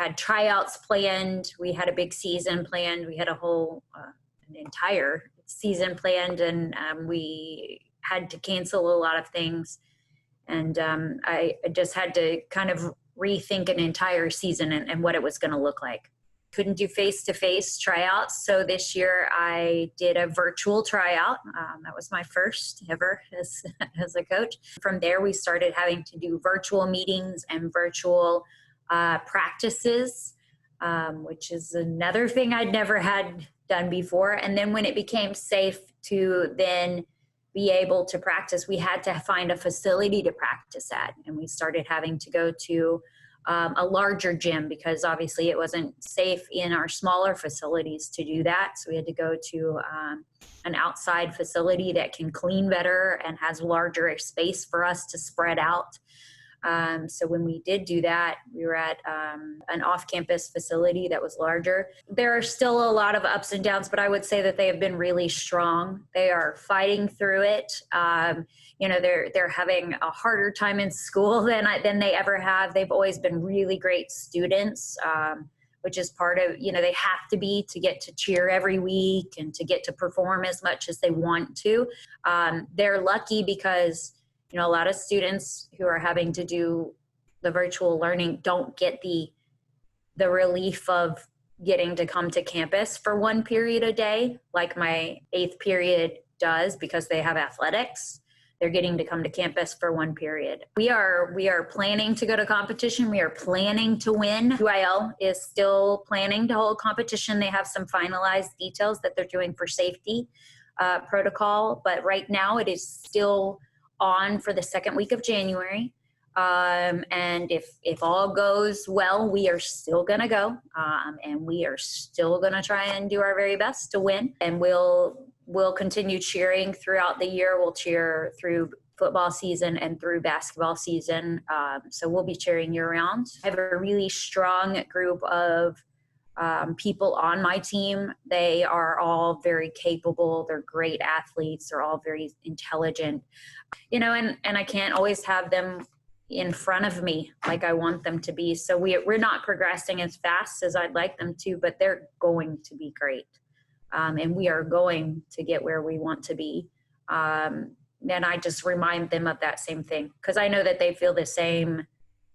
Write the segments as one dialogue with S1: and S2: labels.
S1: had tryouts planned. We had a big season planned. We had a whole, an entire season planned, and we had to cancel a lot of things. And I just had to kind of rethink an entire season and what it was going to look like. Couldn't do face-to-face tryouts. So this year I did a virtual tryout. That was my first ever as a coach. From there, we started having to do virtual meetings and virtual practices, which is another thing I'd never had done before. And then when it became safe to then be able to practice, we had to find a facility to practice at. And we started having to go to a larger gym because obviously it wasn't safe in our smaller facilities to do that. So we had to go to an outside facility that can clean better and has larger space for us to spread out. So when we did do that, we were at an off-campus facility that was larger. There are still a lot of ups and downs, but I would say that they have been really strong. They are fighting through it. You know, they're having a harder time in school than they ever have. They've always been really great students, which is part of, you know, they have to be to get to cheer every week and to get to perform as much as they want to. They're lucky because, you know, a lot of students who are having to do the virtual learning don't get the relief of getting to come to campus for one period a day, like my 8th period does, because they have athletics. They're getting to come to campus for one period. We are planning to go to competition. We are planning to win. UIL is still planning to hold competition. They have some finalized details that they're doing for safety protocol, but right now it is still on for the second week of January. And if all goes well, we are still gonna go, and we are still gonna try and do our very best to win. And we'll continue cheering throughout the year. We'll cheer through football season and through basketball season. So we'll be cheering year round. I have a really strong group of people on my team. They are all very capable. They're great athletes. They're all very intelligent, you know, and I can't always have them in front of me like I want them to be. So we're not progressing as fast as I'd like them to, but they're going to be great. And we are going to get where we want to be. And I just remind them of that same thing, because I know that they feel the same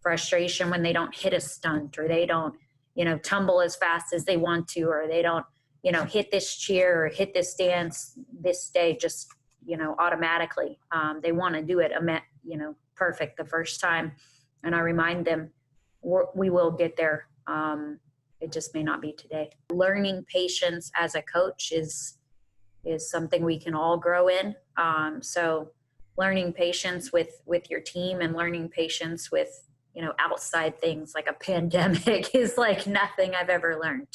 S1: frustration when they don't hit a stunt, or they don't, you know, tumble as fast as they want to, or they don't, you know, hit this cheer or hit this dance this day just, you know, automatically. They want to do it, you know, perfect the first time. And I remind them we will get there. It just may not be today. Learning patience as a coach is something we can all grow in. So learning patience with your team and learning patience with, you know, outside things like a pandemic is like nothing I've ever learned.